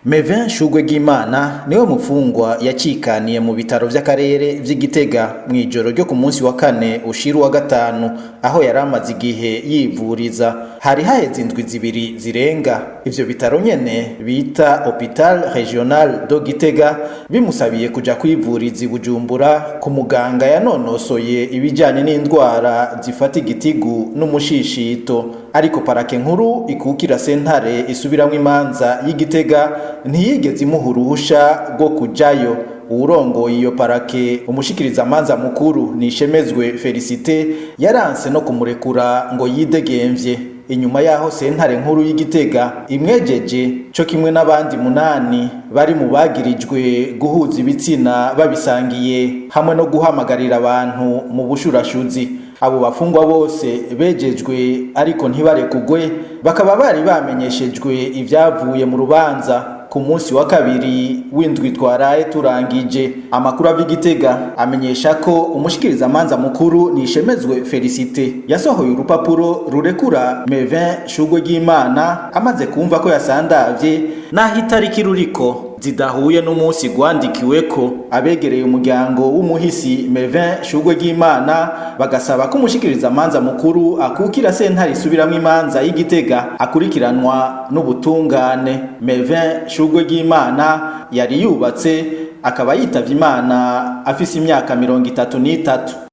Mevin Shugwegimana niwe mufungwa yacikaniye mu bitaro vy'akarere vy'Igitega mwijoro ryo ku munsi wa kane ushira wa gatanu aho yaramaze igihe yivuriza. Hari haheze indwi zibiri zirenga. Ivyo bitaro nyene bita Hôpital Regional do Gitega bimusabiye kuja kwivuriza i Bujumbura ku muganga yanonosoye ibijanye n'indwara zifata igitigu n'umushishito. Ariko parake nkuru ikukira sentare isubiramwo imanza y'Igitega ntiyigeze imuha uruhusha rwo kujayo. Urongoye iyo parake umushikiriza amanza mukuru Nishemezwe Felicite yaranse no kumurekura ngo yidegemvye. Inyuma yaho sentare nkuru y'Igitega imwejeje co kimwe n'abandi 8 bari mu bagirijwe guhuza ibitsina babisangiye hamwe no guhamagarira abantu mu bushurashuzi. Abo bafungwa bose bejejwe ariko ntibarekugwe, bakaba bari bamenyeshejwe ivyavuye mu rubanza ku munsi wa kabiri w'indwi twaraye turangije. Amakuru ava Igitega amenyesha ko umushikiriza amanza mukuru Nishemezwe Felicite yasohoye urupapuro rurekura Mevin Shugwegimana amaze kumva ko yasandavye naho itariki ruriko zidahuye n'umunsi gwandikiweko. Abegereye umuryango w'umuhisi Mevin Shugwegimana bagasaba ko umushikiriza amanza mukuru akukira sentare isubiramwo imanza y'Igitega akurikiranwa n'ubutungane. Mevin Shugwegimana yari yubatse akaba yitavye Imana afise imyaka 33.